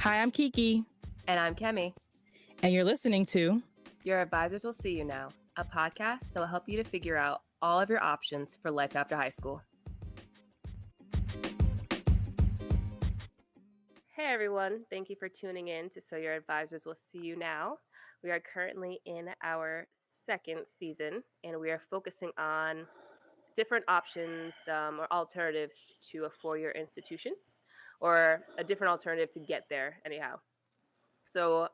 Hi, I'm Kiki, And I'm Kemi. and you're listening to Your Advisors Will See You Now, a podcast that will help you to figure out all of your options for life after high school. Hey everyone, thank you for tuning in to So Your Advisors Will See You Now. We are currently in our second season, and we are focusing on different options or alternatives to a four-year institution, or a different alternative to get there anyhow. So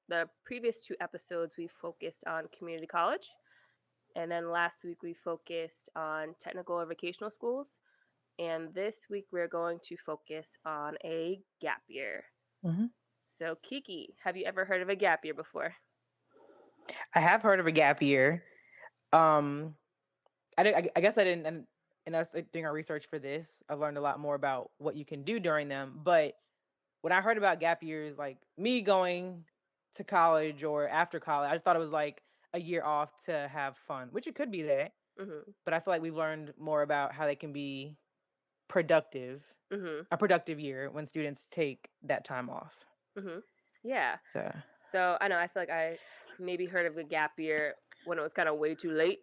the previous two episodes, we focused on community college. And then last week, we focused on technical or vocational schools. And this week, we're going to focus on a gap year. Mm-hmm. So, Kiki, have you ever heard of a gap year before? I have heard of a gap year. I guess I didn't. And us doing our research for this, I've learned a lot more about what you can do during them. But when I heard about gap years, like me going to college or after college, I thought it was like a year off to have fun, which it could be that. Mm-hmm. But I feel like we've learned more about how they can be productive, Mm-hmm. a productive year when students take that time off. Mm-hmm. Yeah. So I know, I feel like I maybe heard of the gap year when it was kind of way too late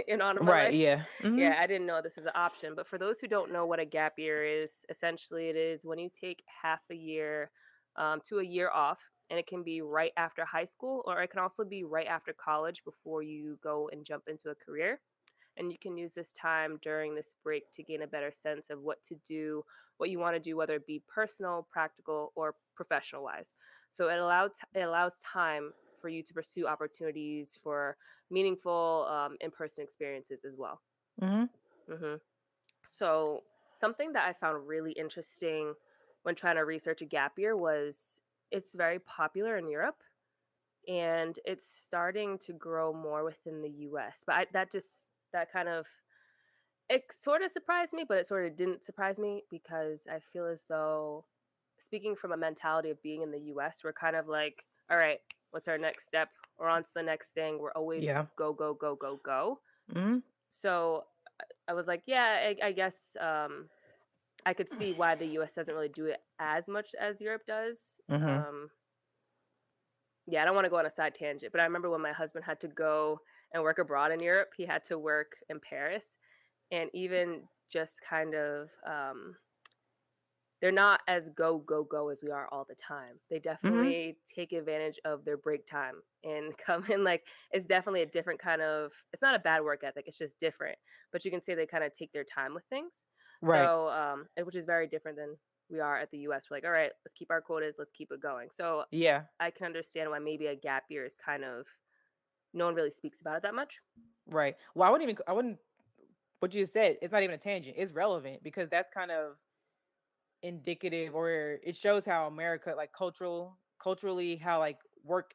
in on my right, life. yeah. Mm-hmm. Yeah, I didn't know this was an option. But for those who don't know what a gap year is, essentially it is when you take half a year to a year off. And it can be right after high school, or it can also be right after college before you go and jump into a career. And you can use this time during this break to gain a better sense of what to do, what you want to do, whether it be personal, practical, or professional wise. So it allows time for you to pursue opportunities for meaningful in-person experiences as well. Mm-hmm. So something that I found really interesting when trying to research a gap year was it's very popular in Europe, and it's starting to grow more within the US. But that kind of, it sort of surprised me, but it sort of didn't surprise me, because I feel as though, speaking from a mentality of being in the US, we're kind of like, all right, what's our next step? We're on to the next thing. We're always Yeah. go, go, go, go, go. Mm-hmm. So I was like, yeah, I guess I could see why the US doesn't really do it as much as Europe does. Mm-hmm. Yeah, I don't want to go on a side tangent, but I remember when my husband had to go and work abroad in Europe, he had to work in Paris. And even just kind of, they're not as go, go, go as we are all the time. They definitely take advantage of their break time and come in. Like, it's definitely a different kind of, it's not a bad work ethic, it's just different. But you can say they kind of take their time with things. Right. So, which is very different than we are at the US. We're like, all right, let's keep our quotas, let's keep it going. So Yeah. I can understand why maybe a gap year is kind of, no one really speaks about it that much. Right. Well, I wouldn't, what you just said, it's not even a tangent. It's relevant because that's kind of indicative, or it shows how America, like culturally, how work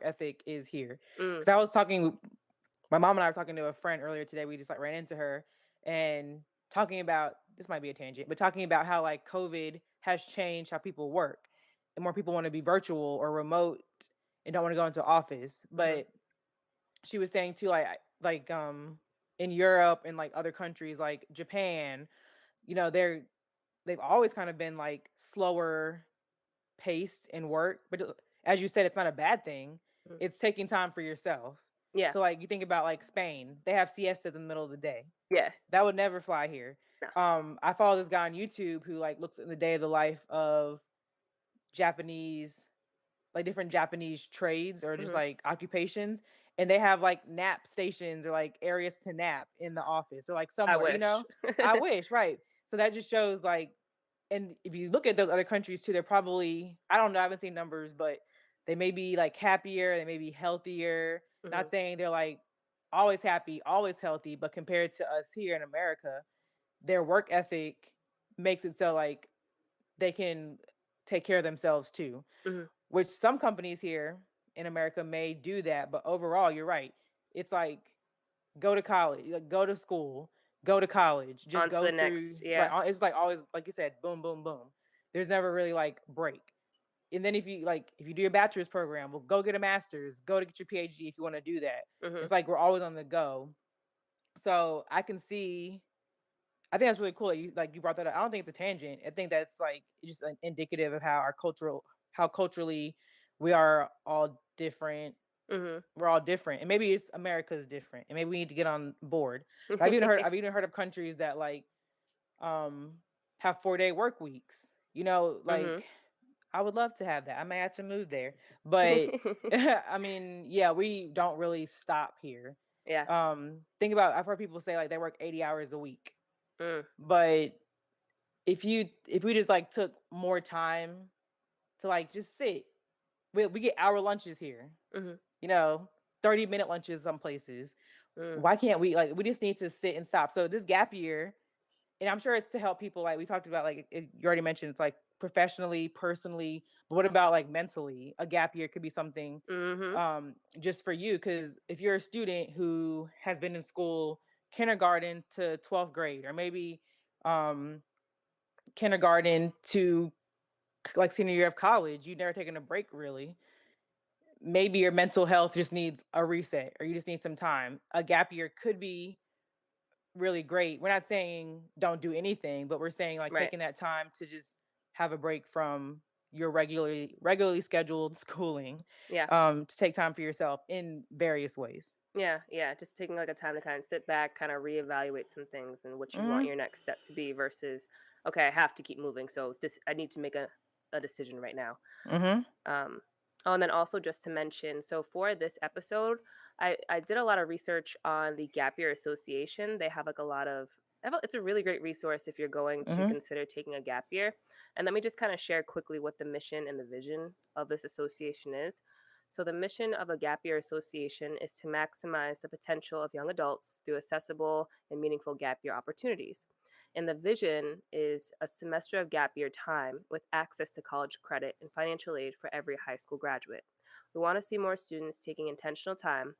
ethic is here. Mm, Because my mom and I were talking to a friend earlier today. We just like ran into her and talking about, this might be a tangent, but talking about how like COVID has changed how people work, and more people want to be virtual or remote and don't want to go into office. mm-hmm, But she was saying too, in Europe and like other countries like Japan, you know, they've always kind of been like slower paced in work, but as you said, it's not a bad thing. mm. It's taking time for yourself. Yeah, So like you think about like Spain, they have siestas in the middle of the day. yeah, That would never fly here. no. I follow this guy on YouTube who like looks at the day of the life of Japanese, like different Japanese trades or just Mm-hmm. like occupations, and they have like nap stations or like areas to nap in the office. So like I somewhere, you wish. know, I wish, right? So that just shows like, and if you look at those other countries too, they're probably, I don't know, I haven't seen numbers, but they may be like happier, they may be healthier. Mhm, Not saying they're like always happy, always healthy, but compared to us here in America, their work ethic makes it so like they can take care of themselves too, mhm. which some companies here in America may do that, but overall, you're right. It's like go to college, like go to school, go to college, just On to go the through. next, Right, yeah. it's like always, like you said, boom, boom, boom. There's never really like break. And then if you do your bachelor's program, well, go get a master's, go to get your PhD if you want to do that. Mhm, It's like we're always on the go. So I think that's really cool that you brought that up. I don't think it's a tangent. I think that's like just indicative of how culturally we are all different. Mhm. We're all different, and maybe it's America's different, and maybe we need to get on board. But I've even heard of countries that like um have 4-day work weeks. Mhm. Like I would love to have that. I may have to move there, but I mean, yeah, we don't really stop here. Yeah. Think about I've heard people say like they work 80 hours a week, Mm. but if we just like took more time to like just sit, we get hour lunches here, Mhm. you know, 30-minute lunches some places. Mm. Why can't we like we just need to sit and stop? So this gap year, and I'm sure it's to help people like we talked about like you already mentioned it's like professionally, personally, but what about like mentally? A gap year could be something Mhm. just for you cuz if you're a student who has been in school kindergarten to 12th grade or maybe um kindergarten to like senior year of college, you've never taken a break really. Maybe your mental health just needs a reset or you just need some time. A gap year could be really great. We're not saying don't do anything, but we're saying like Right. taking that time to just have a break from your regularly scheduled schooling, Yeah. to take time for yourself in various ways. Yeah, yeah, just taking like a time to kind of sit back, kind of reevaluate some things and what you want Mhm. your next step to be versus, okay, I have to keep moving, so this I need to make a decision right now. Mhm. Um, oh, and then also just to mention, so for this episode, I did a lot of research on the Gap Year Association. They have like a lot of it's a really great resource if you're going to Mhm. consider taking a gap year. And let me just kind of share quickly what the mission and the vision of this association is. So the mission of a Gap Year Association is to maximize the potential of young adults through accessible and meaningful gap year opportunities. And the vision is a semester of gap year time with access to college credit and financial aid for every high school graduate. We want to see more students taking intentional time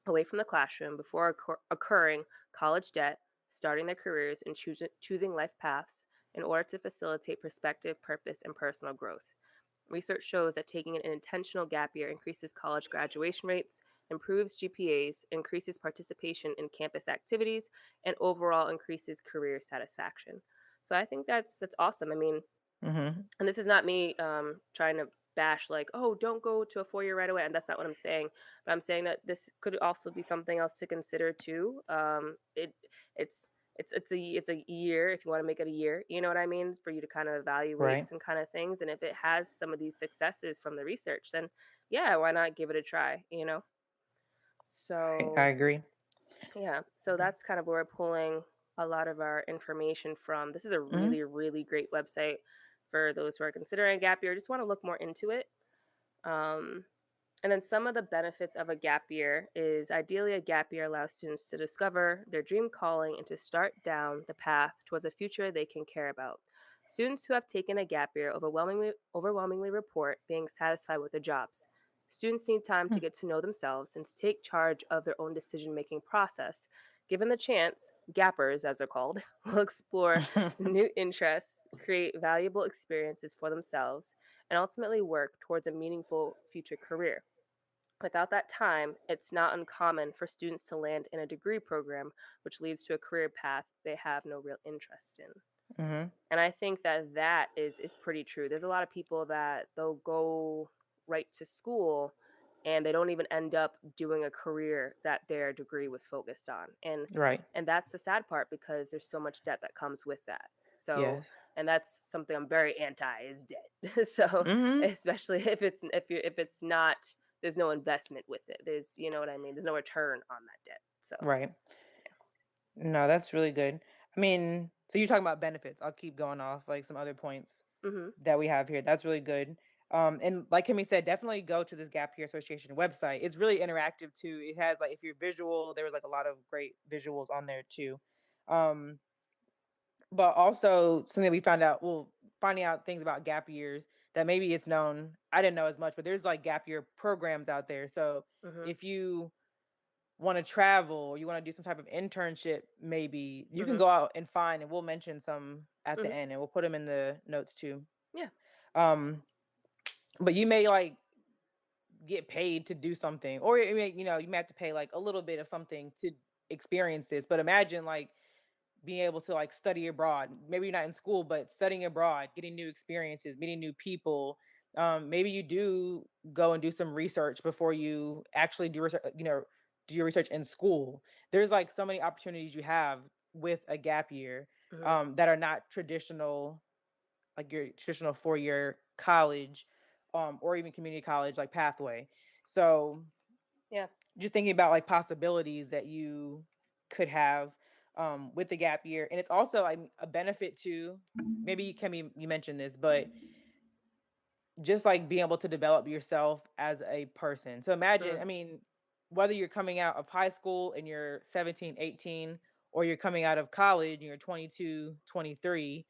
away from the classroom before occurring college debt, starting their careers, and choosing life paths in order to facilitate perspective, purpose, and personal growth. Research shows that taking an intentional gap year increases college graduation rates, improves GPAs, increases participation in campus activities, and overall increases career satisfaction. So I think that's awesome. I mean, Mhm. and this is not me trying to bash like, oh, don't go to a 4 year right away. And that's not what I'm saying. But I'm saying that this could also be something else to consider too. It's it's a year if you want to make it a year. You know what I mean? For you to kind of evaluate Right. some kind of things. And if it has some of these successes from the research, then yeah, why not give it a try? You know. Right. I So agree. yeah, so that's kind of where we're pulling a lot of our information from. This is a Mhm. really, really great website for those who are considering a gap year, just want to look more into it. Um, and then some of the benefits of a gap year is ideally a gap year allows students to discover their dream calling and to start down the path towards a future they can care about. Students who have taken a gap year overwhelmingly report being satisfied with their jobs. Students need time to Mm. get to know themselves and to take charge of their own decision making process. Given the chance, gappers, as they're called, will explore new interests, create valuable experiences for themselves, and ultimately work towards a meaningful future career. Without that time, it's not uncommon for students to land in a degree program, which leads to a career path they have no real interest in. Mhm. And I think that that is pretty true. There's a lot of people that they'll go right to school and they don't even end up doing a career that their degree was focused on. Right. And that's the sad part because there's so much debt that comes with that. So, Yes. and that's something I'm very anti is debt. So, Mhm. especially if it's not there's no investment with it. There's you know what I mean? There's no return on that debt. So, Right. No, that's really good. I mean, so you're talking about benefits. I'll keep going off like some other points mhm. that we have here. That's really good. And like Kimmy said, definitely go to this Gap Year Association website. It's really interactive too. It has like if you're visual, there was like a lot of great visuals on there too. Um, but also something we found out, well, finding out things about gap years that maybe it's known. I didn't know as much, but there's like gap year programs out there. So Mhm. if you want to travel or you want to do some type of internship, maybe you can Mhm. go out and find, and we'll mention some at the Mhm. end and we'll put them in the notes too. Yeah. Um, but you may like get paid to do something, or you may have to pay like a little bit of something to experience this. But imagine like being able to like study abroad, maybe not in school, but studying abroad, getting new experiences, meeting new people. Maybe you do go and do some research before you actually do research, do your research in school. There's like so many opportunities you have with a gap year, Mhm. that are not traditional, like your traditional 4-year college, or even community college like pathway. So Yeah. just thinking about like possibilities that you could have, with the gap year, and it's also like a benefit to, maybe you can be, you mentioned this, but just like being able to develop yourself as a person. So imagine, Mhm. I mean, whether you're coming out of high school and you're 17, 18, or you're coming out of college and you're 22, 23,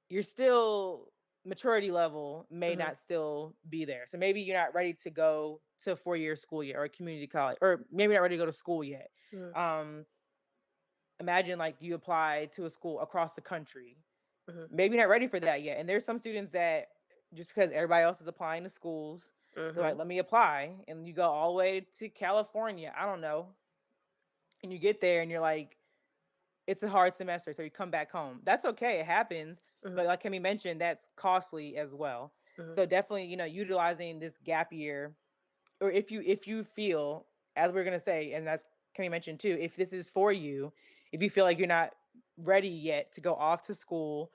you're still, maturity level may Mhm. not still be there. So maybe you're not ready to go to 4-year school yet, or a community college, or maybe not ready to go to school yet. Mhm. Um, Imagine like you apply to a school across the country. Mhm. Maybe not ready for that yet. And there's some students that, just because everybody else is applying to schools, they're like, Mhm. let me apply. And you go all the way to California, I don't know. And you get there and you're like, it's a hard semester, so you come back home. That's okay, it happens, Mhm. but like Kimmy mentioned, that's costly as well. Mhm. So definitely, utilizing this gap year, or if you feel, as we're gonna say, and that's Kimmy mentioned too, if this is for you, if you feel like you're not ready yet to go off to school,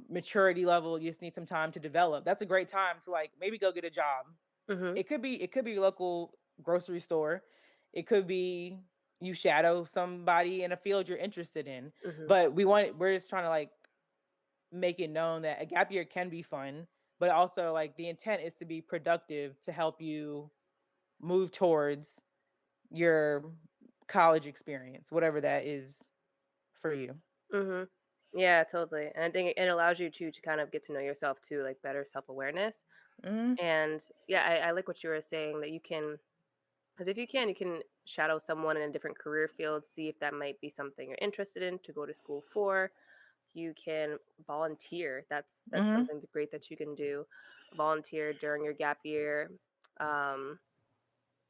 maturity level, you just need some time to develop. That's a great time to like maybe go get a job. Mhm. It could be your local grocery store. It could be you shadow somebody in a field you're interested in. Mhm. But we're just trying to like make it known that a gap year can be fun, but also like the intent is to be productive to help you move towards your college experience, whatever that is for you. Mhm. Yeah, totally. And I think it allows you to kind of get to know yourself too, like better self-awareness. Mhm. And yeah, I like what you were saying that you can, because if you can shadow someone in a different career field, see if that might be something you're interested in to go to school for. You can volunteer. That's Mhm. something great that you can do. Volunteer during your gap year. Um,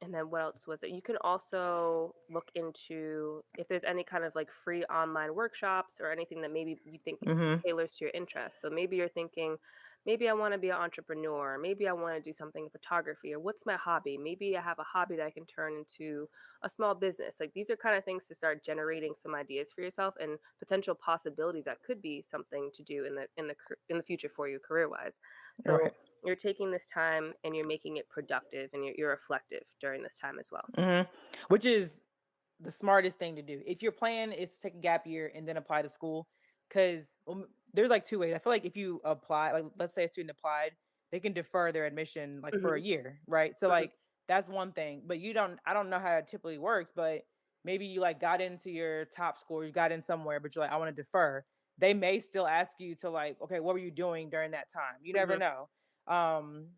And then what else was it? You can also look into if there's any kind of like free online workshops or anything that maybe you think Mhm. tailors to your interests. So maybe you're thinking, maybe I want to be an entrepreneur, maybe I want to do something in photography, or what's my hobby? Maybe I have a hobby that I can turn into a small business. Like these are kind of things to start generating some ideas for yourself and potential possibilities that could be something to do in the future for you career wise. Right. So you're taking this time and you're making it productive and you're reflective during this time as well. Mhm. Which is the smartest thing to do. If your plan is to take a gap year and then apply to school, because there's like two ways. I feel like if you apply, like let's say a student applied, they can defer their admission like for a Mhm, year, right? So mhm, like that's one thing. But I don't know how it typically works, but maybe you like got into your top school, you got in somewhere, but you're like, I want to defer. They may still ask you to like, okay, what were you doing during that time? You never mhm, know. Um,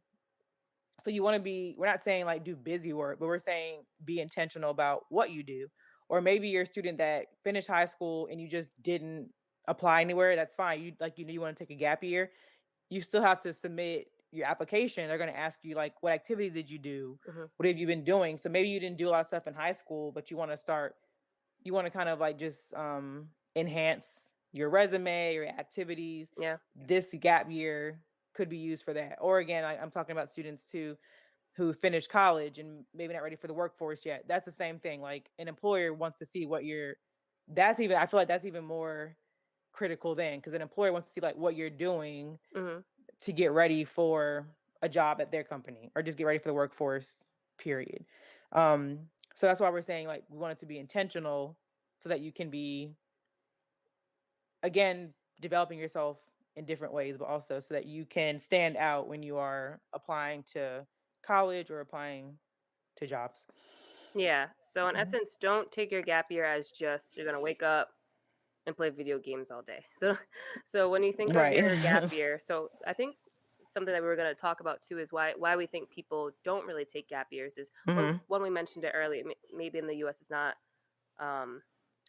so you want to be, we're not saying like do busy work, but we're saying be intentional about what you do. Or maybe you're a student that finished high school and you just didn't apply anywhere. That's fine. You want to take a gap year. You still have to submit your application. They're going to ask you like, what activities did you do? mhm. What have you been doing? So maybe you didn't do a lot of stuff in high school, but you want to kind of like just enhance your resume, your activities. Yeah. This gap year could be used for that. Or again, I'm talking about students too who finished college and maybe not ready for the workforce yet. That's the same thing. Like an employer wants to see what you're, I feel like that's even more critical then, because an employer wants to see like what you're doing Mhm. to get ready for a job at their company, or just get ready for the workforce, period. So that's why we're saying like we want it to be intentional, so that you can be, again, developing yourself in different ways, but also so that you can stand out when you are applying to college or applying to jobs. Yeah. So in Mhm. essence, don't take your gap year as just you're gonna wake up and play video games all day. So when you think of Right. your gap year, so I think something that we were gonna talk about too is why we think people don't really take gap years is Mhm. one we mentioned it earlier. Maybe in the U.S. it's not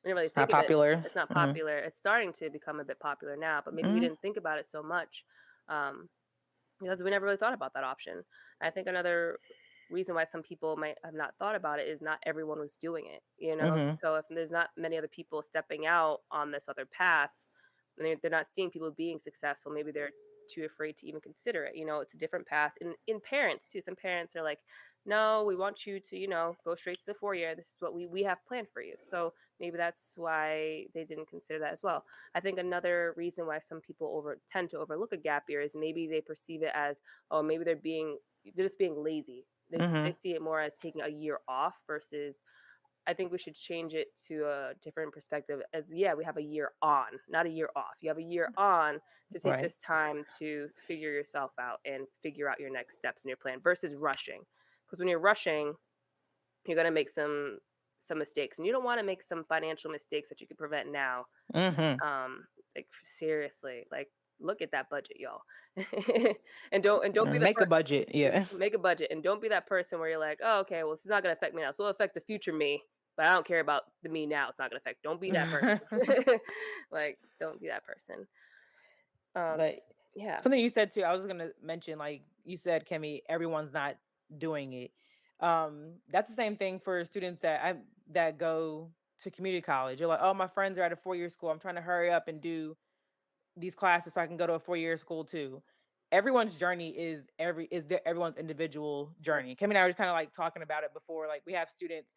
we didn't really It's not think of it. popular. It's not Mhm. popular. It's starting to become a bit popular now, but maybe we Mhm. didn't think about it so much. Um, because we never really thought about that option. I think another reason why some people might have not thought about it is not everyone was doing it, you know? Mhm. So if there's not many other people stepping out on this other path, and they're not seeing people being successful, maybe they're too afraid to even consider it. You know, it's a different path. And in parents too, some parents are like, no, we want you to, go straight to the 4 year. This is what we have planned for you. So maybe that's why they didn't consider that as well. I think another reason why some people over tend to overlook a gap year is maybe they perceive it as, oh, maybe they're just being lazy. They Mhm. see it more as taking a year off versus I think we should change it to a different perspective as yeah, we have a year on, not a year off. You have a year on to take Right. this time to figure yourself out and figure out your next steps in your plan versus rushing. Because when you're rushing, you're gonna make some mistakes, and you don't want to make some financial mistakes that you could prevent now. Mhm. Like seriously, like look at that budget, y'all, and don't be the Make a budget. Yeah. make a budget and don't be that person where you're like, "Oh, okay, well, this is not gonna affect me now. So it'll affect the future me, but I don't care about the me now. It's not gonna affect." Don't be that person. Like, don't be that person. Um, But yeah. something you said too, I was gonna mention, like you said, Kimmy, everyone's not doing it. That's the same thing for students that go to community college. You're like, oh, my friends are at a 4 year school. I'm trying to hurry up and do these classes so I can go to a 4 year school too. Everyone's journey everyone's individual journey. Yes. Kimmy and I were kind of like talking about it before. Like we have students,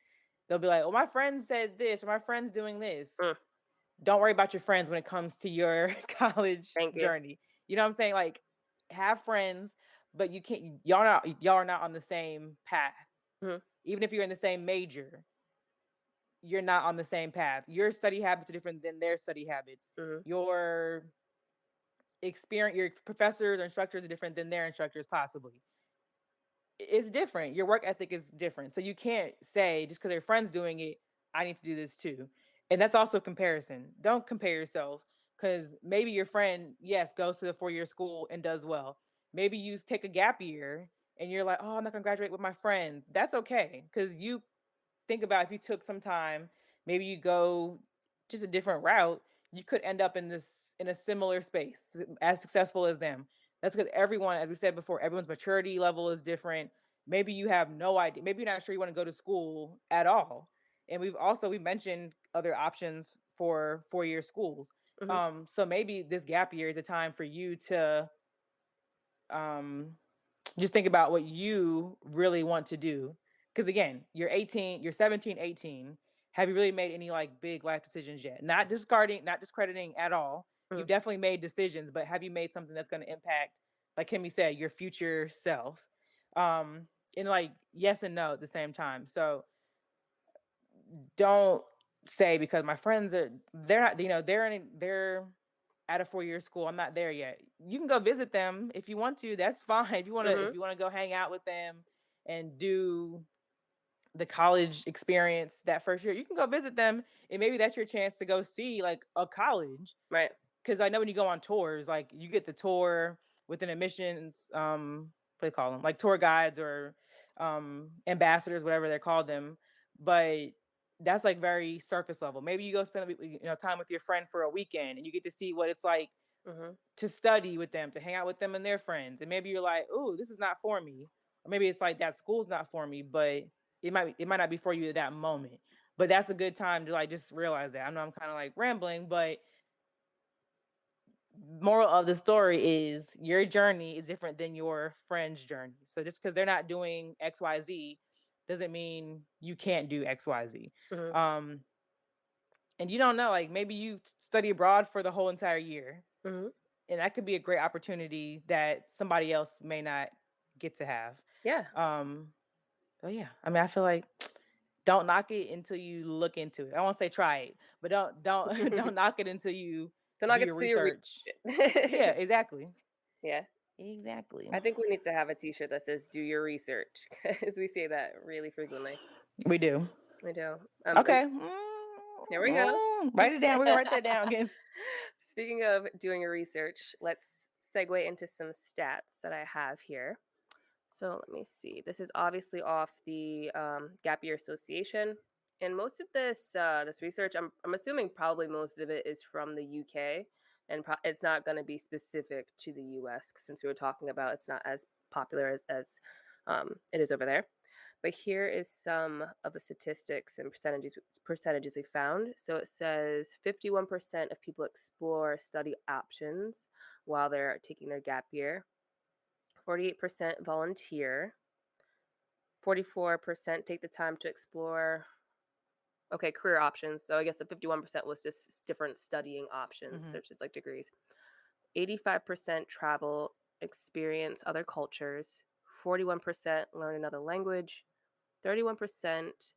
they'll be like, "Well, my friend said this, or my friend's doing this." Mm, Don't worry about your friends when it comes to your college thank you. journey. You know what I'm saying? Like, have friends, but you can't. Y'all are not on the same path. Mhm, Even if you're in the same major, you're not on the same path. Your study habits are different than their study habits. mhm, Your your professors or instructors are different than their instructors, possibly. It's different. Your work ethic is different. So you can't say just because your friend's doing it, I need to do this too. And that's also comparison. Don't compare yourself because maybe your friend, yes, goes to the 4 year school and does well. Maybe you take a gap year and you're like, oh, I'm not gonna graduate with my friends. That's okay. Because you think about if you took some time, maybe you go just a different route, you could end up in a similar space as successful as them. That's because everyone, as we said before, everyone's maturity level is different. Maybe you have no idea. Maybe you're not sure you want to go to school at all. And we mentioned other options for 4 year schools. mhm, So maybe this gap year is a time for you to um just think about what you really want to do. Because again, you're 18, you're 17, 18. Have you really made any like big life decisions yet? Not discrediting at all. mhm, You've definitely made decisions, but have you made something that's going to impact, like Kimmy said, your future self? Um, and like yes and no at the same time. So don't say because my friends are they're not, they're at a 4 year school. I'm not there yet. You can go visit them if you want to. That's fine. If mhm, you want to go hang out with them and do the college experience that first year, you can go visit them and maybe that's your chance to go see like a college. right. Because I know when you go on tours, like you get the tour with an admissions, what do they call them? Like tour guides or ambassadors, whatever they call them. But that's like very surface level. Maybe you go spend time with your friend for a weekend and you get to see what it's like Mhm, to study with them, to hang out with them and their friends. And maybe you're like, "Ooh, this is not for me." Or maybe it's like that school's not for me, but it might not be for you at that moment. But that's a good time to like just realize that. I know I'm kind of like rambling, but moral of the story is your journey is different than your friend's journey. So just because they're not doing XYZ doesn't mean you can't do XYZ. mhm, Um, and you don't know, like maybe you study abroad for the whole entire year, mhm. and that could be a great opportunity that somebody else may not get to have. Yeah. Um, so yeah, I mean, I feel like don't knock it until you look into it. I won't say try it, but don't don't knock it until you So now do get your to see your research. Yeah, research. exactly. Yeah. Exactly. I think we need to have a T-shirt that says "Do your research" because we say that really frequently. We do. We do. And Okay. there we go. Write it down. We're gonna write that down again. Speaking of doing your research, let's segue into some stats that I have here. So let me see. This is obviously off the Gap Year Association, and most of this research, I'm assuming probably most of it is from the UK, and it's not going to be specific to the US since we were talking about it's not as popular as It is over there. But here is some of the statistics and percentages we found. So it says 51% of people explore study options while they're taking their gap year. 48% volunteer. 44% take the time to explore, okay, career options. So I guess the 51% was just different studying options, Mhm. such as like degrees. 85% travel, experience other cultures. 41% learn another language. 31%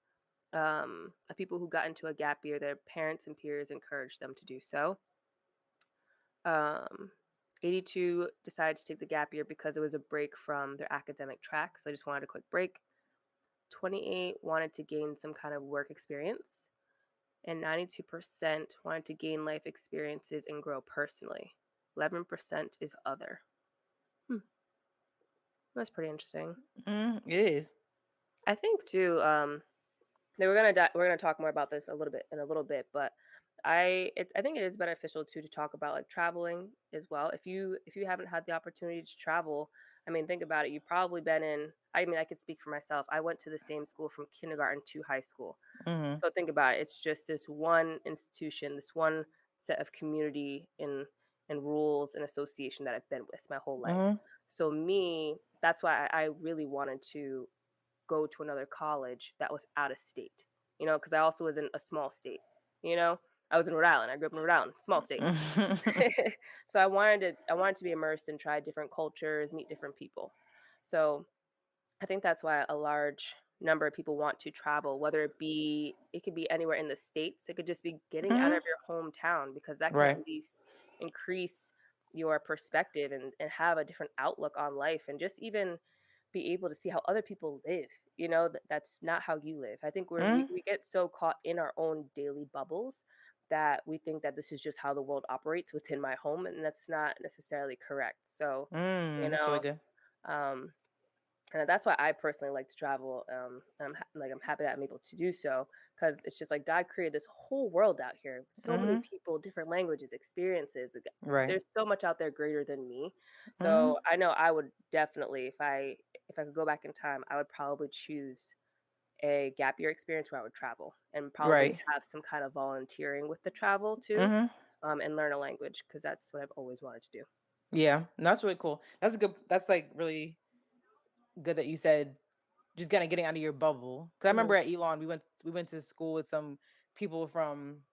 of people who got into a gap year, their parents and peers encouraged them to do so. Um, 82 decided to take the gap year because it was a break from their academic track. So I just wanted a quick break. 28 wanted to gain some kind of work experience. And 92% wanted to gain life experiences and grow personally. 11% is other. Hmm, that's pretty interesting. It is. I think too. We're gonna talk more about this a little bit in a little bit, but I think it is beneficial too to talk about like traveling as well. If you haven't had the opportunity to travel, I mean, think about it. You've probably been in. I mean, I could speak for myself. I went to the same school from kindergarten to high school. Mhm. So think about it. It's just this one institution, this one set of community and rules and association that I've been with my whole life. Mhm. So me, that's why I really wanted to go to another college that was out of state, because I also was in a small state, you know? I was in Rhode Island. I grew up in Rhode Island, small state. So I wanted to be immersed and try different cultures, meet different people. So I think that's why a large number of people want to travel, whether it could be anywhere in the States. It could just be getting out Mhm. of your hometown because that can Right. at least increase your perspective and have a different outlook on life and just even be able to see how other people live. That's not how you live. I think Mhm. we get so caught in our own daily bubbles that we think that this is just how the world operates within my home, and that's not necessarily correct. So, you That's really know, good. um, and that's why I personally like to travel. I'm happy that I'm able to do so because it's just like God created this whole world out here. So many Mhm. people, different languages, experiences. Right. There's so much out there greater than me. Mhm. So I know I would definitely, if I could go back in time, I would probably choose a gap year experience where I would travel and probably Right. have some kind of volunteering with the travel too, Mhm. and learn a language because that's what I've always wanted to do. Yeah, that's really cool. That's good. That's like really good that you said just kind of getting out of your bubble. Cause I Hmm. remember at Elon, we went to school with some people from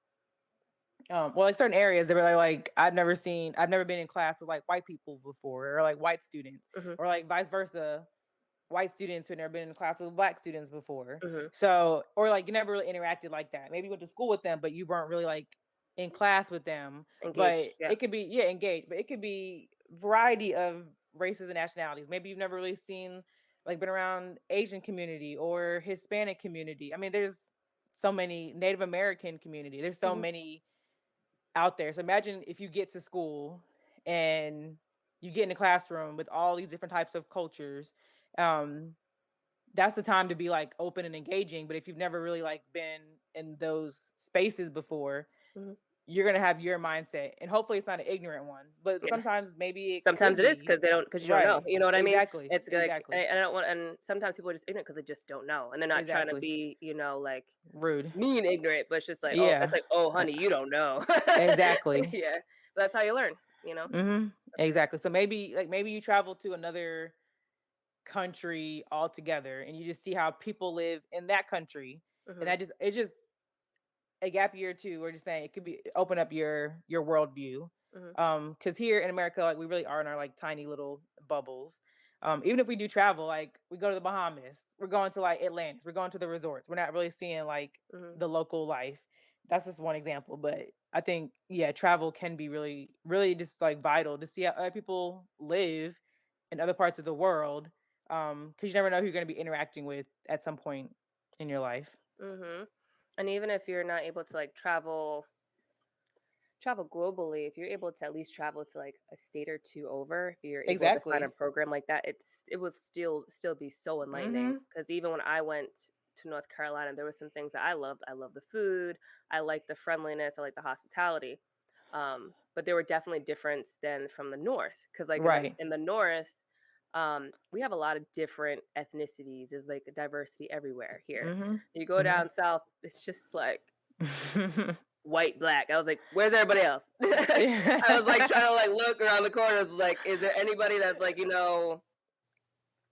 well, like certain areas. They were like, I've never been in class with like white people before, or like white students, Hmm. or like vice versa, white students who had never been in class with black students before. Hmm. So, or like you never really interacted like that. Maybe you went to school with them, but you weren't really like in class with them. But Engaged. Yeah. it could be, yeah, engaged, but it could be variety of races and nationalities. Maybe you've never really seen like been around Asian community or Hispanic community. I mean, there's so many Native American community. There's so Hmm. many out there. So imagine if you get to school and you get in the classroom with all these different types of cultures. Um, that's the time to be like open and engaging. But if you've never really like been in those spaces before, Hmm. you're gonna have your mindset, and hopefully it's not an ignorant one. But Yeah. sometimes maybe it Sometimes could it is be. because you don't know, Right. you know what I mean? Exactly. It's like Exactly. I don't want, and sometimes people are just ignorant because they just don't know, and they're not trying to Exactly. be, like, Rude. mean ignorant, but it's just like, "Oh," it's Yeah. like, "Oh, I, honey, you don't know." exactly. Yeah. But that's how you learn. That's for sure. Exactly. So maybe you travel to another country altogether and you just see how people live in that country, and Mhm. that just it's just a gap year too. We're just saying it could be open up your worldview. Mhm. Because here in America, like we really are in our like tiny little bubbles. Even if we do travel, like we go to the Bahamas, we're going to like Atlantis, we're going to the resorts. We're not really seeing like Mhm. the local life. That's just one example, but I think yeah, travel can be really, really just like vital to see how other people live in other parts of the world. Because you never know who you're going to be interacting with at some point in your life. Mhm. And even if you're not able to, like, travel globally, if you're able to at least travel to like a state or two over, if you're able to find a Exactly. program like that, it will still be so enlightening. Mhm. Because even when I went to North Carolina, there were some things that I loved. I love the food, I like the friendliness, I like the hospitality. But there were definitely different than from the north. Because like in the Right. in the north, We have a lot of different ethnicities. There's like a diversity everywhere here. Mhm. You go Mhm. down south, it's just like white, black. I was like, "Where's everybody else?" I was like trying to like look around the corners, like, is there anybody that's like,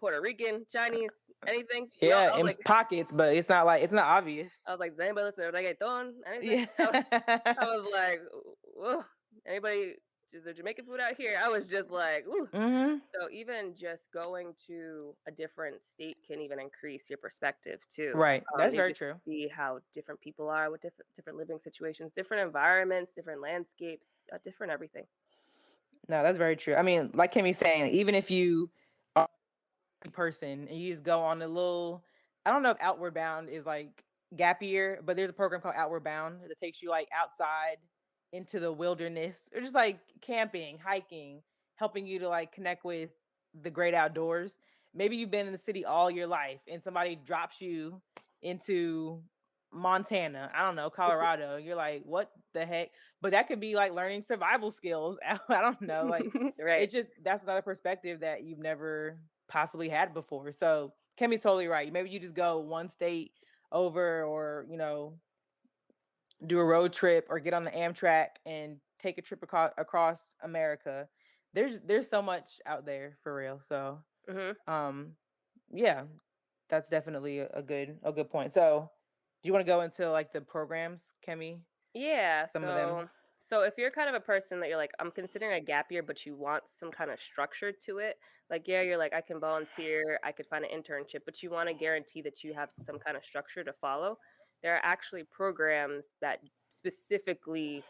Puerto Rican, Chinese, anything? No, Yeah, in pockets, but it's not obvious. I was like, "Does anybody listen to reggaeton? Anything?" I Yeah. was like, "Whoa, anybody? Is there Jamaican food out here?" I was just like, "Ooh." Mhm. So even just going to a different state can even increase your perspective too. Right. That's You very get to true. see how different people are with different living situations, different environments, different landscapes, different everything. No, that's very true. I mean, like Kimmy's saying, even if you are a person and you just go on a little, I don't know if Outward Bound is like gap year, but there's a program called Outward Bound that takes you like outside into the wilderness or just like camping, hiking, helping you to like connect with the great outdoors. Maybe you've been in the city all your life and somebody drops you into Montana, I don't know, Colorado. You're like, what the heck? But that could be like learning survival skills. I don't know. Like Right. it's just that's another perspective that you've never possibly had before. So Kemi's totally right. Maybe you just go one state over or, do a road trip or get on the Amtrak and take a trip across America. There's so much out there for real. So Hmm. um yeah, that's definitely a good point. So do you want to go into like the programs, Kemi? Yeah, Some of them. so if you're kind of a person that you're like, I'm considering a gap year, but you want some kind of structure to it, like yeah, you're like, I can volunteer, I could find an internship, but you want to guarantee that you have some kind of structure to follow. There are actually programs that specifically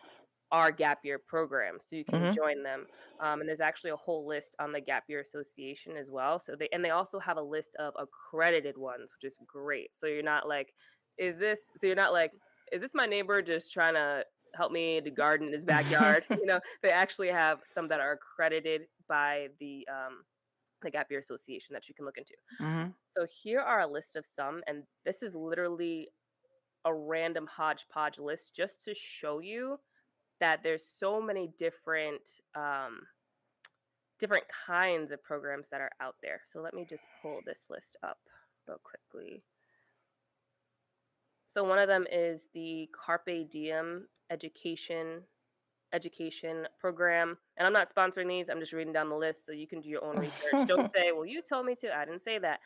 are gap year programs, so you can Mhm. join them. And there's actually a whole list on the Gap Year Association as well. So they also have a list of accredited ones, which is great. So you're not like, is this? So you're not like, is this my neighbor just trying to help me to garden in his backyard? They actually have some that are accredited by the Gap Year Association that you can look into. Mhm. So here are a list of some, and this is literally a random hodgepodge list just to show you that there's so many different kinds of programs that are out there. So let me just pull this list up real quickly. So one of them is the Carpe Diem education program. And I'm not sponsoring these. I'm just reading down the list so you can do your own research. Don't say, well, you told me to. I didn't say that.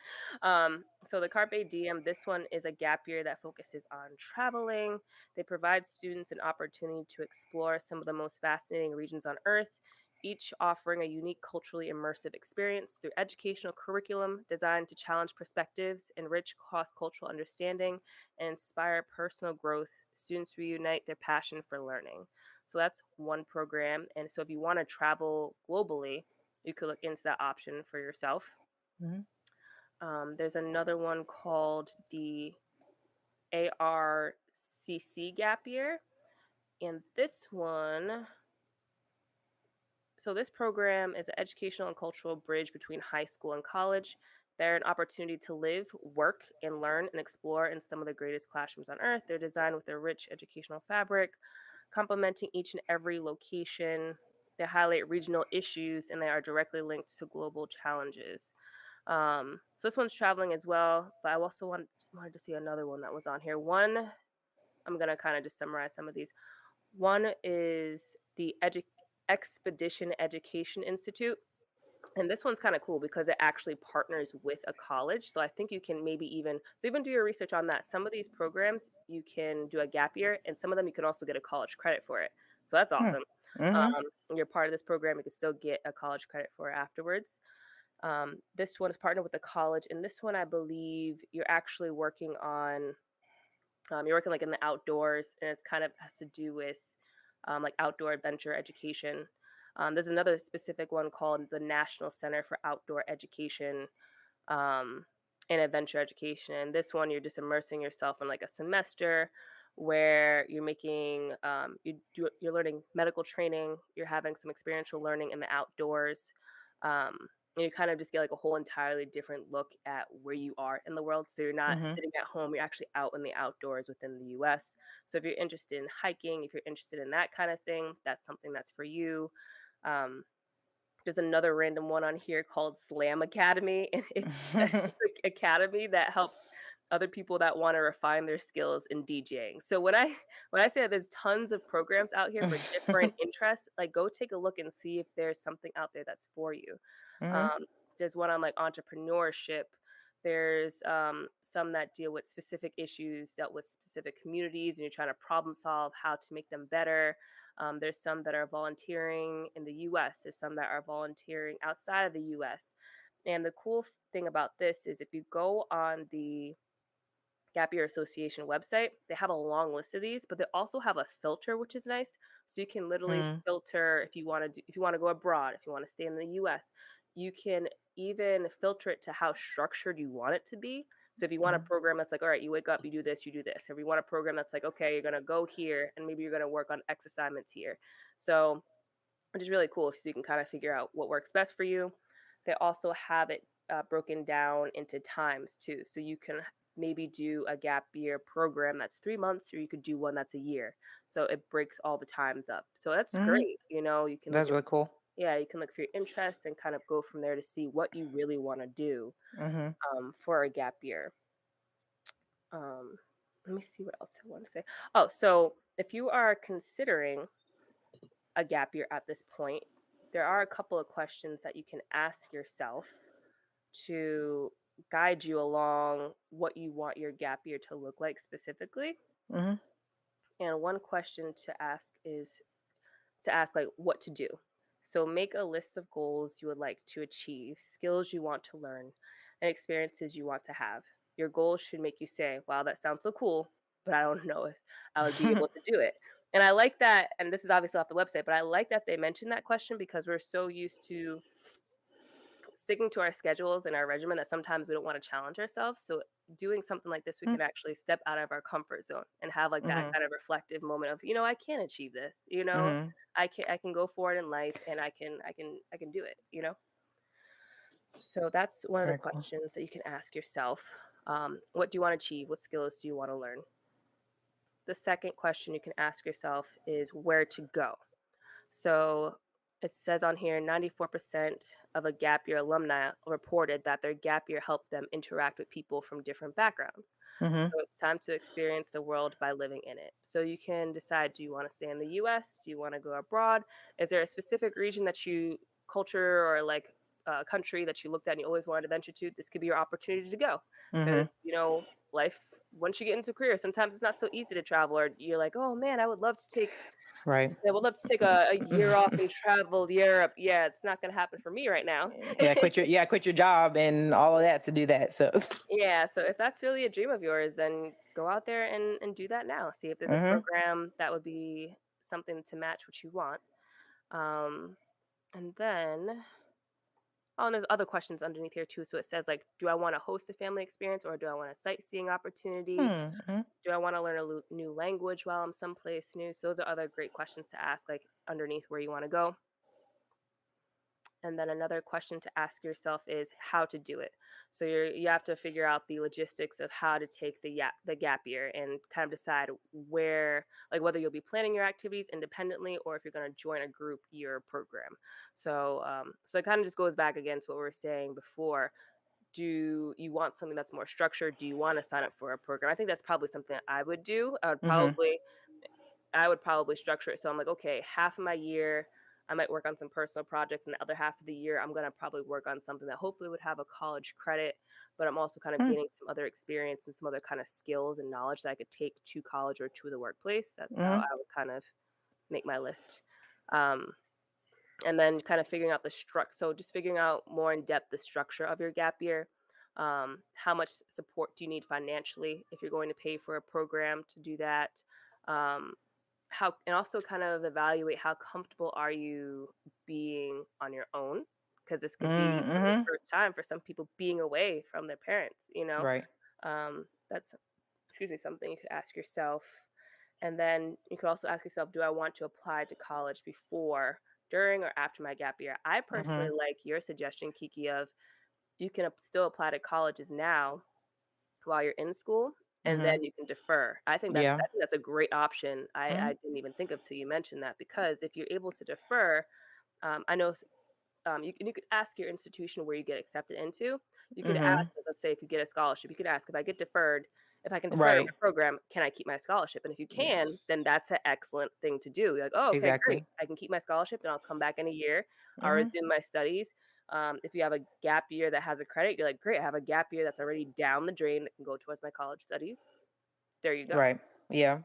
So the Carpe Diem, this one is a gap year that focuses on traveling. They provide students an opportunity to explore some of the most fascinating regions on Earth, each offering a unique culturally immersive experience through educational curriculum designed to challenge perspectives, enrich cross-cultural understanding, and inspire personal growth. Students reunite their passion for learning. So that's one program. And so if you want to travel globally, you could look into that option for yourself. Mhm. There's another one called the ARCC Gap Year. And this program is an educational and cultural bridge between high school and college. They're an opportunity to live, work, and learn and explore in some of the greatest classrooms on earth. They're designed with their rich educational fabric, complementing each and every location. They highlight regional issues and they are directly linked to global challenges. So this one's traveling as well, but I also wanted to see another one that was on here. One, I'm gonna kind of just summarize some of these. One is the Expedition Education Institute. And this one's kind of cool because it actually partners with a college. So I think you can maybe even do your research on that. Some of these programs you can do a gap year, and some of them you can also get a college credit for it. So that's Hmm. awesome. Mhm. You're part of this program, you can still get a college credit for it afterwards. This one is partnered with the college, and this one I believe you're actually working on. You're working like in the outdoors, and it's kind of has to do with like outdoor adventure education. There's another specific one called the National Center for Outdoor Education um, and Adventure Education. And this one, you're just immersing yourself in like a semester where you're learning medical training, you're having some experiential learning in the outdoors. And you kind of just get like a whole entirely different look at where you are in the world. So you're not Mhm. sitting at home, you're actually out in the outdoors within the US. So if you're interested in hiking, if you're interested in that kind of thing, that's something that's for you. Um, There's another random one on here called Slam Academy, and it's an academy that helps other people that wanna refine their skills in DJing. So when I say that there's tons of programs out here for different interests, like, go take a look and see if there's something out there that's for you. Mhm, Um, there's one on, like, entrepreneurship. There's, some that deal with specific issues, dealt with specific communities, and you're trying to problem solve how to make them better. There's some that are volunteering in the US. There's some that are volunteering outside of the US. And the cool thing about this is if you go on the Gap Year Association website, they have a long list of these, but they also have a filter, which is nice. So you can literally mm, filter if you want to go abroad, if you want to stay in the US, you can even filter it to how structured you want it to be. So if you want a mhm, program that's like, all right, you wake up, you do this, you do this. Or if you want a program that's like, okay, you're gonna go here and maybe you're gonna work on X assignments here. So which is really cool so you can kind of figure out what works best for you. They also have it broken down into times too. So you can maybe do a gap year program that's 3 months, or you could do one that's a year. So it breaks all the times up. So that's mhm. great. You know, you can look That's at, really cool. yeah, you can look for your interests and kind of go from there to see what you really want to do Mhm, for a gap year. Um, let me see what else I want to say. Oh, so if you are considering a gap year at this point, there are a couple of questions that you can ask yourself to guide you along what you want your gap year to look like specifically. mhm, And one question to ask is to ask like what to do. So make a list of goals you would like to achieve, skills you want to learn, and experiences you want to have. Your goals should make you say, "Wow, that sounds so cool, but I don't know if I would be able to do it." And I like that, and this is obviously off the website, but I like that they mentioned that question because we're so used to sticking to our schedules and our regimen that sometimes we don't want to challenge ourselves. So doing something like this, we mm, can actually step out of our comfort zone and have like that mhm, kind of reflective moment of, I can achieve this, mhm. I can go for it in life and I can do it. So that's one of the Very cool. questions that you can ask yourself. What do you want to achieve? What skills do you want to learn? The second question you can ask yourself is where to go. So it says on here 94% of a gap year alumni reported that their gap year helped them interact with people from different backgrounds. So Mhm, it's time to experience the world by living in it. So you can decide, do you want to stay in the US? Do you want to go abroad? Is there a specific region that culture or like a country that you looked at and you always wanted to venture to? This could be your opportunity to go. Because, mhm. life, once you get into a career, sometimes it's not so easy to travel, or you're like, oh man, Right. I would love to take a year off and travel Europe. Yeah, it's not gonna happen for me right now. Quit your job and all of that to do that, so Yeah, so if that's really a dream of yours, then go out there and do that now. See if there's a Mhm, program that would be something to match what you want. Um, and then and there's other questions underneath here too. So it says like, do I want to host a family experience or do I want a sightseeing opportunity? mhm. Do I want to learn a new language while I'm someplace new? So those are other great questions to ask, like underneath where you want to go. And then another question to ask yourself is how to do it. So you have to figure out the logistics of how to take the gap year and kind of decide where, like whether you'll be planning your activities independently or if you're going to join a group year program. So it kind of just goes back again to what we were saying before. Do you want something that's more structured? Do you want to sign up for a program? I think that's probably something I would do. Mhm, I would probably structure it so I'm like, okay, half of my year, I might work on some personal projects, and the other half of the year, I'm gonna probably work on something that hopefully would have a college credit, but I'm also kind of mm, gaining some other experience and some other kind of skills and knowledge that I could take to college or to the workplace. That's how mhm, I would kind of make my list. Um, and then kind of figuring out the struct so just figuring out more in depth the structure of your gap year. How much support do you need financially if you're going to pay for a program to do that? um, how and also kind of evaluate how comfortable are you being on your own, because this could mm, be the mhm. first time for some people being away from their parents. Right. That's, excuse me, something you could ask yourself. And then you could also ask yourself, do I want to apply to college before, during, or after my gap year? I personally Mhm, like your suggestion, Kiki, of you can still apply to colleges now while you're in school, and mhm. then you can defer. Yeah. I think that's a great option. I Mhm, didn't even think of till you mentioned that, because if you're able to defer, I know you could ask your institution where you get accepted into. You could ask, Mhm. like, let's say if you get a scholarship, you could ask, if I can defer to Right. my program, can I keep my scholarship? And if you can, then Yes. that's an excellent thing to do. You're like, oh, okay, great. Exactly. I can keep my scholarship, then I'll come back in a year. I'll Mhm. resume my studies. If you have a gap year that has a credit, you're like, great, I have a gap year that's already down the drain that can go towards my college studies. There you go. Right. Yeah.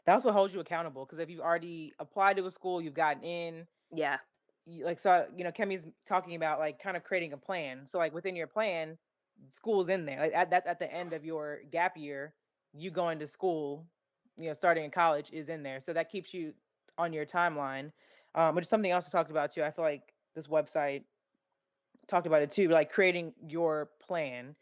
That also holds you accountable because if you've already applied to a school, you've gotten in, Yeah. like, so, Kemi's talking about like kind of creating a plan. So like within your plan, school's in there. Like that's at the end of your gap year, you going to school, starting in college is in there. So that keeps you on your timeline. Which is something else I talked about too. I feel like this website talked about it too, like creating your plan.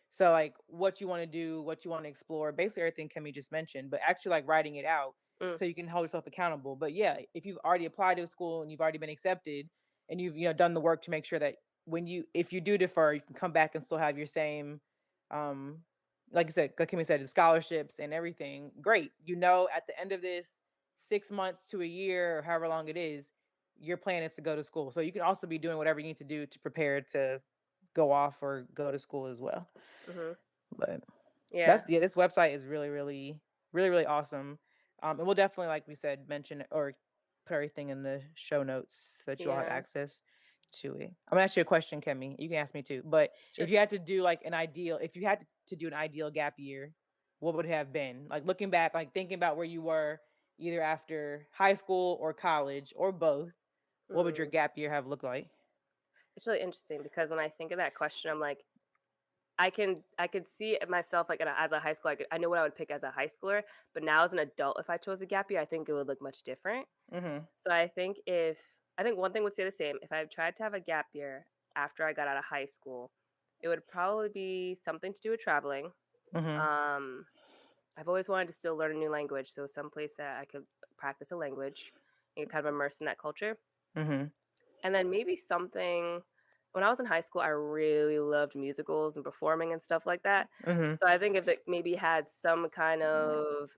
So like what you want to do, what you want to explore, basically everything Kimmy just mentioned, but actually like writing it out Mm, so you can hold yourself accountable. But yeah, if you've already applied to a school and you've already been accepted and you've done the work to make sure that when you if you do defer, you can come back and still have your same um like I said, like Kimmy said, the scholarships and everything. Great. At the end of this 6 months to a year or however long it is, your plan is to go to school. So you can also be doing whatever you need to do to prepare to go off or go to school as well. mhm. But Yeah. this website is really, really, really, really awesome. And we'll definitely, like we said, mention or put everything in the show notes so that you all have Yeah. access to it. I'm gonna ask you a question, Kemi. You can ask me too. But Sure. if you had to do an ideal gap year, what would it have been? Like looking back, like thinking about where you were either after high school or college or both, what would your Mm. gap year have looked like? It's really interesting because when I think of that question, I'm like, I could see it myself like as a high school. I know what I would pick as a high schooler, but now as an adult, if I chose a gap year, I think it would look much different. Mhm. So I think one thing would stay the same. If I tried to have a gap year after I got out of high school, it would probably be something to do with traveling. Mhm. Um, I've always wanted to still learn a new language, so someplace that I could practice a language and get kind of immersed in that culture. Mhm. And then maybe something when I was in high school, I really loved musicals and performing and stuff like that. Mhm. So I think if it maybe had some kind of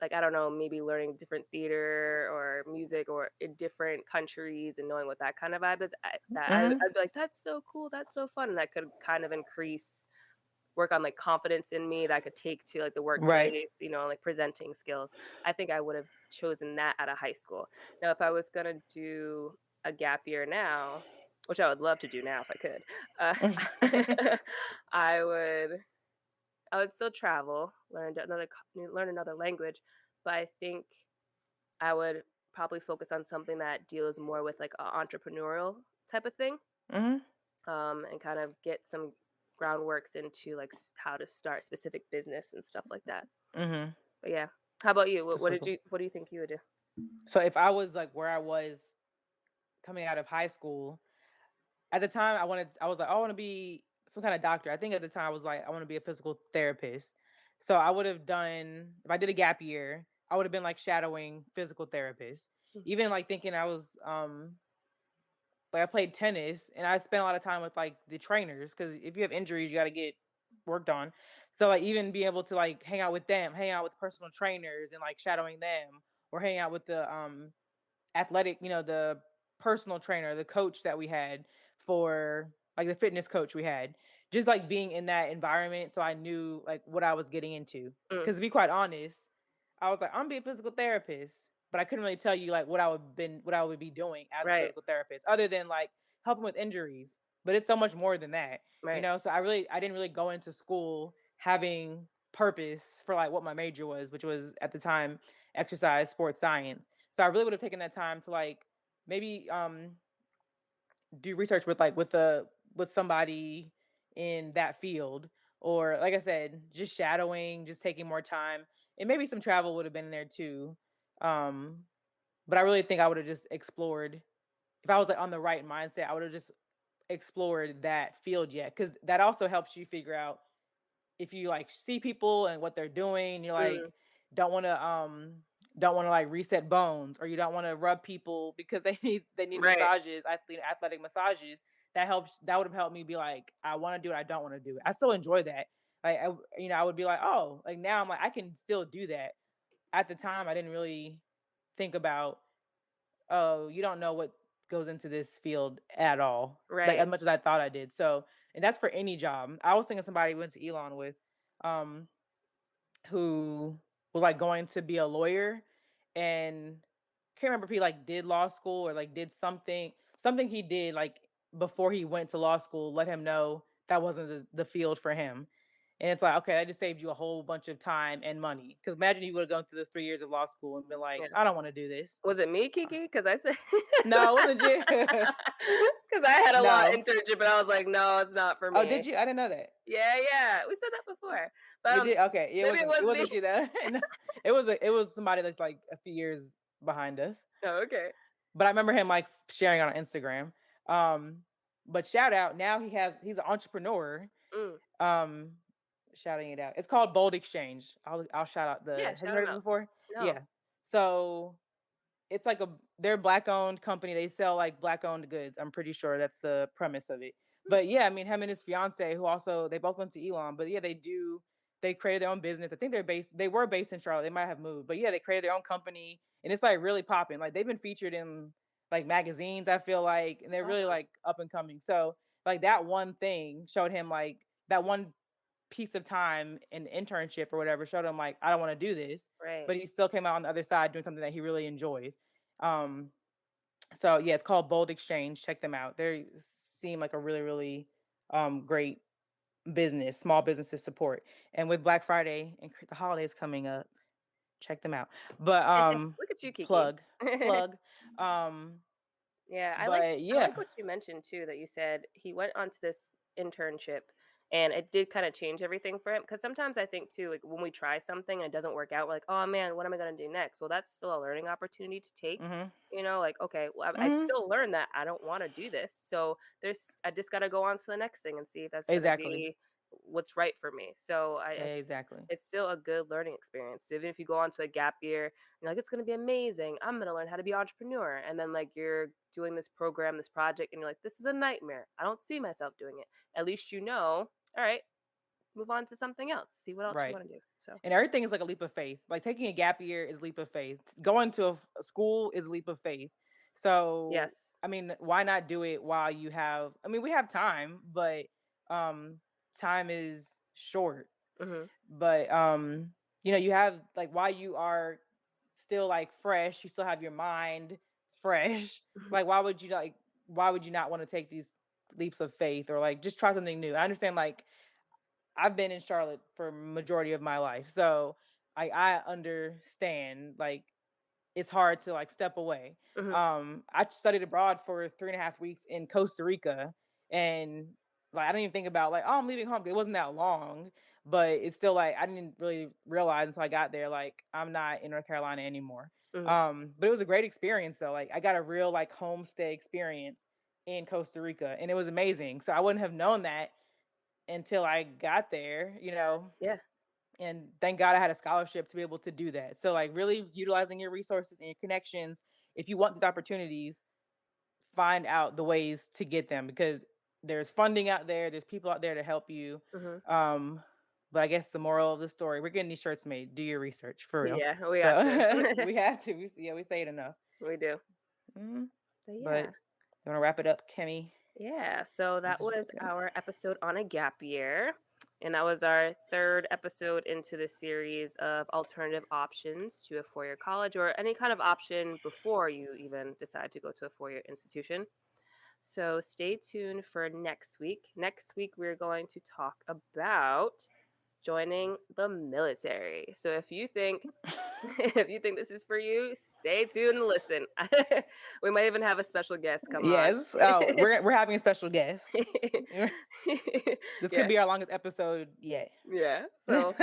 like, I don't know, maybe learning different theater or music or in different countries and knowing what that kind of vibe is, Mhm. I'd be like, that's so cool, that's so fun. And that could kind of increase work on like confidence in me that I could take to like the Right. workplace, like presenting skills. I think I would have chosen that out of high school. Now, if I was gonna do a gap year now, which I would love to do now if I could, I would I would still travel, learn another language, but I think I would probably focus on something that deals more with like an entrepreneurial type of thing, Mhm. and kind of get some groundworks into like how to start specific business and stuff like that. Mhm. But yeah, how about you? That's so cool. What do you think you would do? So if I was like where I was coming out of high school, at the time I was like, "Oh, I wanna be some kind of doctor." I think at the time I was like, "I wanna be a physical therapist." So I would have done if I did a gap year, I would have been like shadowing physical therapists. Mhm. Even like thinking I was like I played tennis and I spent a lot of time with like the trainers because if you have injuries, you got to get worked on. So like even being able to like hang out with them, hang out with personal trainers and like shadowing them, or hang out with the athletic, the personal trainer, the coach that we had for like the fitness coach we had, just like being in that environment. So I knew like what I was getting into. Mm, Cause to be quite honest, I was like, I'm be a physical therapist, but I couldn't really tell you like what I would be doing as a right, physical therapist, other than like helping with injuries. But it's so much more than that, right. So I didn't really go into school having purpose for like what my major was, which was at the time exercise, sports science. So I really would have taken that time to like maybe do research with with somebody in that field, or like I said, just shadowing, just taking more time. And maybe some travel would have been in there too. Um but I really think I would have just explored if I was like on the right mindset, I would have just explored that field yet, cuz that also helps you figure out if you like see people and what they're doing, you're Mm, like don't want to don't want to like reset bones, or you don't want to rub people because they need right, massages, athletic massages. That would have helped me be like, I want to do it, I don't want to do it. I still enjoy that. Like I would be like, oh, like now I'm like I can still do that. At the time I didn't really think about, oh, you don't know what goes into this field at all, like as Right. much as I thought I did. So, and that's for any job. I was thinking somebody went to Elon with, um, who was like going to be a lawyer, and can't remember if he like did law school or like did something he did like before he went to law school, let him know that wasn't the field for him. And it's like, okay, that just saved you a whole bunch of time and money. Because imagine you would have gone through those 3 years of law school and been like, Yeah. I don't want to do this. Was it me, Uh, Kiki? Because I said No, it wasn't you. because I had a law No. internship, but I was like, "No, it's not for Oh, did me." you? I didn't know that. Yeah, yeah, we said that before, but, We did. Okay, it maybe it wasn't. It was wasn't me. you though. No, it was somebody that's like a few years behind us. Oh, okay. But I remember him like sharing on Instagram. Um, but shout out now he's an entrepreneur. Mm. Um, shouting it out. It's called Bold Exchange. I'll shout out Yeah, the. Have you shout heard him of it out. before? No. Yeah. So it's like they're black owned company. They sell like black owned goods. I'm pretty sure that's the premise of it. Hmm, But yeah, I mean him and his fiance who also they both went to Elon, but yeah, they created their own business. I think they were based in Charlotte. They might have moved. But yeah, they created their own company and it's like really popping. Like they've been featured in like magazines, I feel like, and they're really awesome. like up and coming. So like that one thing showed him like that one piece of time in internship or whatever showed him like I don't want to do this, Right. but he still came out on the other side doing something that he really enjoys. Um, so yeah, it's called Bold Exchange. Check them out. They seem like a really great business, small businesses support. And with Black Friday and the holidays coming up, check them out. But Look at you, Kiki. plug plug. Um, Yeah, but I like yeah. what you mentioned too, that you said he went onto this internship and it did kind of change everything for him. Because sometimes I think too, like when we try something and it doesn't work out, we're like, oh man, what am I gonna do next? Well, that's still a learning opportunity to take. Mhm. Like, okay, well, I Mhm. still learned that I don't want to do this. So I just gotta go on to the next thing and see if that's gonna Exactly. be what's right for me. So I Exactly. it's still a good learning experience. So even if you go on to a gap year, you're like, it's gonna be amazing. I'm gonna learn how to be entrepreneur. And then like you're doing this program, this project, and you're like, this is a nightmare. I don't see myself doing it. At least all right, move on to something else. See what else you Right. want to do. So And everything is like a leap of faith. Like taking a gap year is leap of faith. Going to a school is leap of faith. So, yes. I mean, why not do it while you have I mean, we have time, but um time is short. Hmm. But you have like while you are still like fresh, you still have your mind fresh. Like why would you not want to take these leaps of faith or like just try something new? I understand like I've been in Charlotte for majority of my life. So I understand like it's hard to like step away. Hmm. I studied abroad for 3.5 weeks in Costa Rica and like I didn't even think about like, oh, I'm leaving home. It wasn't that long, but it's still like I didn't really realize until I got there, like I'm not in North Carolina anymore. Hmm. But it was a great experience though. Like I got a real like homestay experience in Costa Rica and it was amazing. So I wouldn't have known that until I got there. Yeah. And thank God I had a scholarship to be able to do that. So like really utilizing your resources and your connections. If you want these opportunities, find out the ways to get them because there's funding out there, there's people out there to help you. Hmm. Um, but I guess the moral of the story, we're getting these shirts made. Do your research for real. Yeah, we got So to. we have to. We say it enough. We do. Mhm. But But yeah. you want to wrap it up, Kimmy? Yeah, so This that is was okay. our episode on a gap year. And that was our third episode into the series of alternative options to a 4 year college or any kind of option before you even decide to go to a 4 year institution. So stay tuned for next week. Next week, we're going to talk about joining the military. So if you think if you think this is for you, stay tuned and listen. We might even have a special guest come on. Yes. Oh, we're having a special guest. This could Yeah, be our longest episode yet. yeah. So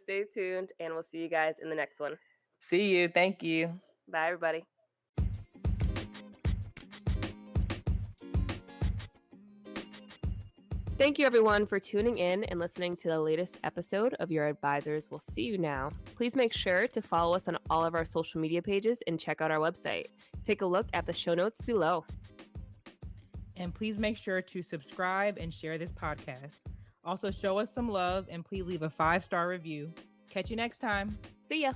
stay tuned, and we'll see you guys in the next one. See you. Thank you. Bye, everybody. Thank you, everyone, for tuning in and listening to the latest episode of Your Advisors Will See You Now. Please make sure to follow us on all of our social media pages and check out our website. Take a look at the show notes below. And please make sure to subscribe and share this podcast. Also, show us some love and please leave a 5-star review. Catch you next time. See ya.